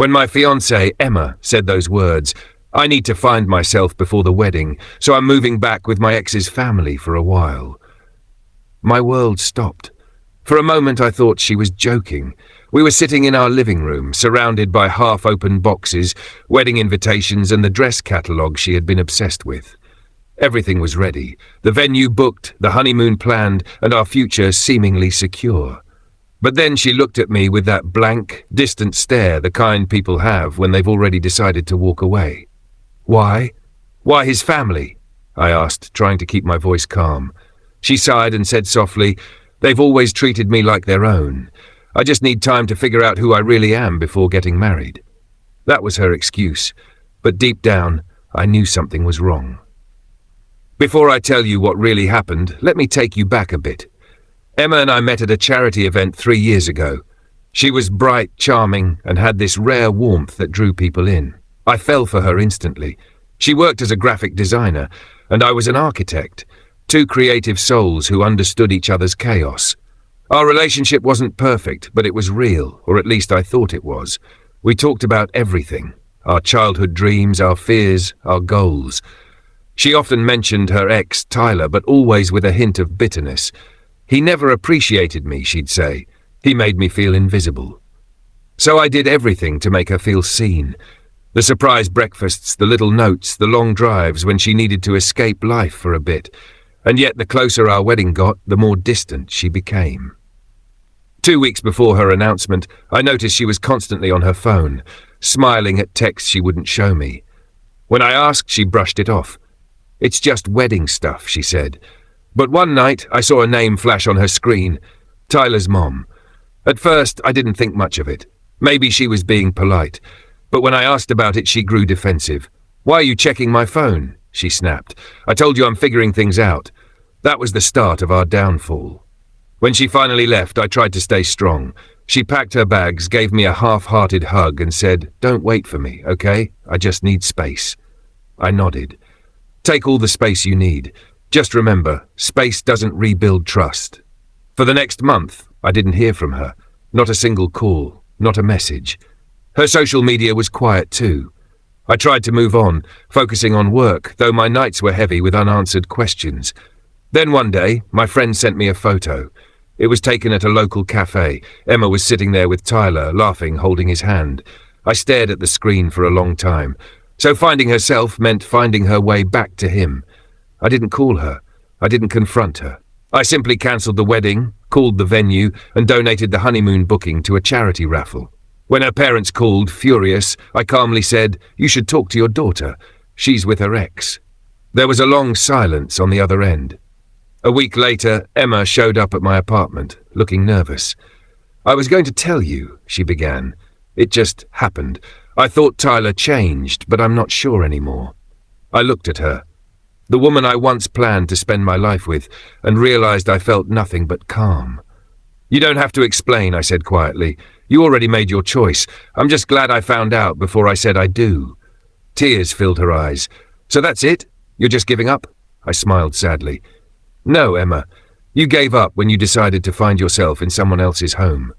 When my fiancée, Emma, said those words, I need to find myself before the wedding, so I'm moving back with my ex's family for a while. My world stopped. For a moment I thought she was joking. We were sitting in our living room, surrounded by half-open boxes, wedding invitations and the dress catalogue she had been obsessed with. Everything was ready, the venue booked, the honeymoon planned, and our future seemingly secure. But then she looked at me with that blank, distant stare the kind people have when they've already decided to walk away. Why? Why his family? I asked, trying to keep my voice calm. She sighed and said softly, They've always treated me like their own. I just need time to figure out who I really am before getting married. That was her excuse, but deep down, I knew something was wrong. Before I tell you what really happened, let me take you back a bit. Emma and I met at a charity event 3 years ago. She was bright, charming, and had this rare warmth that drew people in. I fell for her instantly. She worked as a graphic designer, and I was an architect, two creative souls who understood each other's chaos. Our relationship wasn't perfect, but it was real, or at least I thought it was. We talked about everything, our childhood dreams, our fears, our goals. She often mentioned her ex, Tyler, but always with a hint of bitterness. He never appreciated me, she'd say. He made me feel invisible. So I did everything to make her feel seen. The surprise breakfasts, the little notes, the long drives when she needed to escape life for a bit. And yet the closer our wedding got, the more distant she became. 2 weeks before her announcement, I noticed she was constantly on her phone, smiling at texts she wouldn't show me. When I asked, she brushed it off. It's just wedding stuff, she said. But one night, I saw a name flash on her screen, Tyler's mom. At first, I didn't think much of it. Maybe she was being polite. But when I asked about it, she grew defensive. Why are you checking my phone? She snapped. I told you I'm figuring things out. That was the start of our downfall. When she finally left, I tried to stay strong. She packed her bags, gave me a half-hearted hug and said, Don't wait for me, okay? I just need space. I nodded. Take all the space you need. Just remember, space doesn't rebuild trust. For the next month, I didn't hear from her. Not a single call, not a message. Her social media was quiet too. I tried to move on, focusing on work, though my nights were heavy with unanswered questions. Then one day, my friend sent me a photo. It was taken at a local cafe. Emma was sitting there with Tyler, laughing, holding his hand. I stared at the screen for a long time. So finding herself meant finding her way back to him. I didn't call her. I didn't confront her. I simply cancelled the wedding, called the venue, and donated the honeymoon booking to a charity raffle. When her parents called, furious, I calmly said, You should talk to your daughter. She's with her ex. There was a long silence on the other end. A week later, Emma showed up at my apartment, looking nervous. I was going to tell you, she began. It just happened. I thought Tyler changed, but I'm not sure anymore. I looked at her, the woman I once planned to spend my life with, and realized I felt nothing but calm. You don't have to explain, I said quietly. You already made your choice. I'm just glad I found out before I said I do. Tears filled her eyes. So that's it? You're just giving up? I smiled sadly. No, Emma. You gave up when you decided to find yourself in someone else's home.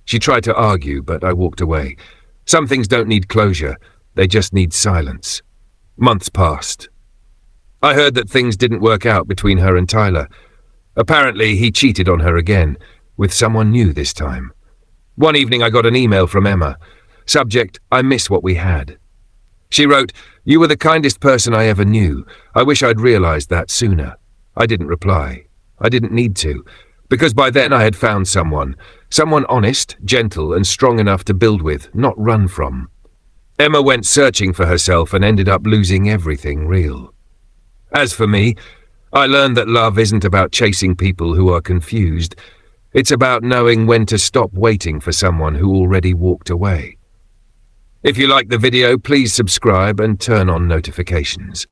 She tried to argue, but I walked away. Some things don't need closure. They just need silence. Months passed. I heard that things didn't work out between her and Tyler. Apparently, he cheated on her again, with someone new this time. One evening I got an email from Emma. Subject, I miss what we had. She wrote, You were the kindest person I ever knew. I wish I'd realized that sooner. I didn't reply. I didn't need to, because by then I had found someone honest, gentle, and strong enough to build with, not run from. Emma went searching for herself and ended up losing everything real. As for me, I learned that love isn't about chasing people who are confused. It's about knowing when to stop waiting for someone who already walked away. If you like the video, please subscribe and turn on notifications.